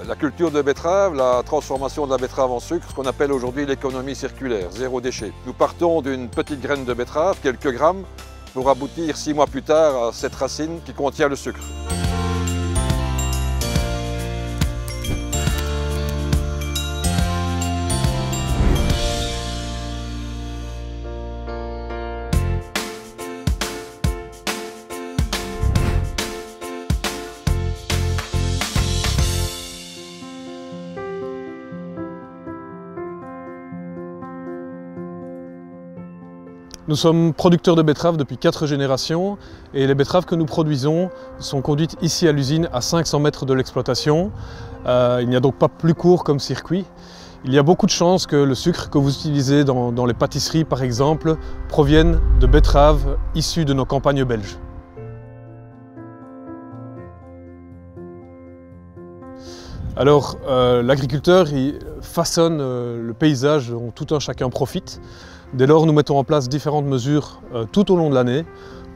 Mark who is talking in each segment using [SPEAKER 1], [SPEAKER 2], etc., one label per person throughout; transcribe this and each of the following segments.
[SPEAKER 1] La culture de betterave, la transformation de la betterave en sucre, ce qu'on appelle aujourd'hui l'économie circulaire, zéro déchet. Nous partons d'une petite graine de betterave, quelques grammes, pour aboutir 6 mois plus tard à cette racine qui contient le sucre.
[SPEAKER 2] Nous sommes producteurs de betteraves depuis 4 générations et les betteraves que nous produisons sont conduites ici à l'usine à 500 mètres de l'exploitation. Il n'y a donc pas plus court comme circuit. Il y a beaucoup de chances que le sucre que vous utilisez dans les pâtisseries par exemple provienne de betteraves issues de nos campagnes belges. Alors l'agriculteur façonne le paysage dont tout un chacun profite. Dès lors, nous mettons en place différentes mesures tout au long de l'année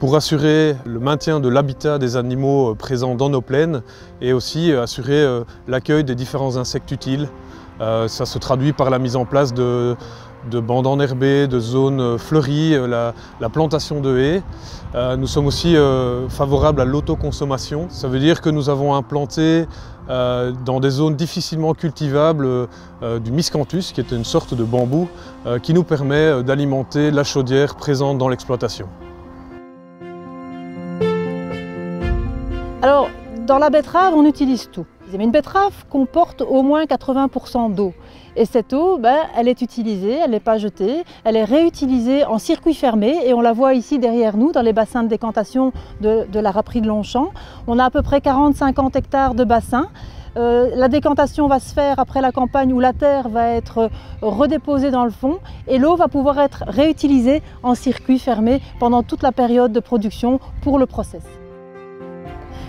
[SPEAKER 2] pour assurer le maintien de l'habitat des animaux présents dans nos plaines et aussi assurer l'accueil des différents insectes utiles. Ça se traduit par la mise en place de bandes enherbées, de zones fleuries, la plantation de haies. Nous sommes aussi favorables à l'autoconsommation. Ça veut dire que nous avons implanté dans des zones difficilement cultivables du miscanthus, qui est une sorte de bambou, qui nous permet d'alimenter la chaudière présente dans l'exploitation.
[SPEAKER 3] Alors, dans la betterave, on utilise tout. Mais une betterave comporte au moins 80% d'eau. Et cette eau, elle est utilisée, elle n'est pas jetée, elle est réutilisée en circuit fermé et on la voit ici derrière nous dans les bassins de décantation de la râperie de Longchamp. On a à peu près 40-50 hectares de bassins. La décantation va se faire après la campagne où la terre va être redéposée dans le fond et l'eau va pouvoir être réutilisée en circuit fermé pendant toute la période de production pour le process.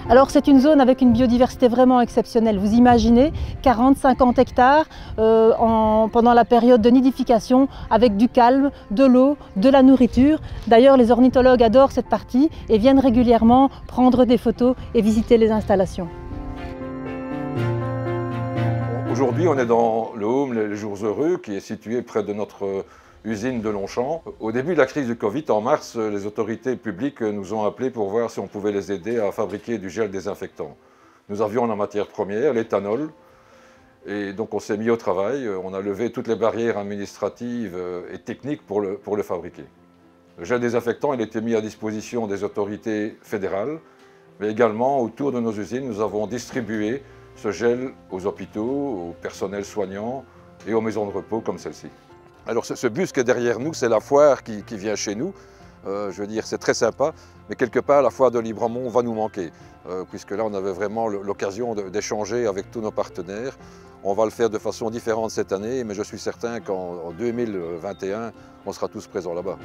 [SPEAKER 3] Alors c'est une zone avec une biodiversité vraiment exceptionnelle. Vous imaginez 40-50 hectares pendant la période de nidification avec du calme, de l'eau, de la nourriture. D'ailleurs les ornithologues adorent cette partie et viennent régulièrement prendre des photos et visiter les installations.
[SPEAKER 1] Aujourd'hui on est dans le home Les Jours Heureux qui est situé près de notre usine de Longchamp. Au début de la crise du Covid, en mars, les autorités publiques nous ont appelés pour voir si on pouvait les aider à fabriquer du gel désinfectant. Nous avions la matière première, l'éthanol, et donc on s'est mis au travail. On a levé toutes les barrières administratives et techniques pour le fabriquer. Le gel désinfectant, il était mis à disposition des autorités fédérales, mais également autour de nos usines, nous avons distribué ce gel aux hôpitaux, au personnel soignant et aux maisons de repos comme celle-ci. Alors ce bus qui est derrière nous, c'est la foire qui vient chez nous. Je veux dire, c'est très sympa, mais quelque part la foire de Libremont va nous manquer, puisque là on avait vraiment l'occasion d'échanger avec tous nos partenaires. On va le faire de façon différente cette année, mais je suis certain qu'en 2021, on sera tous présents là-bas.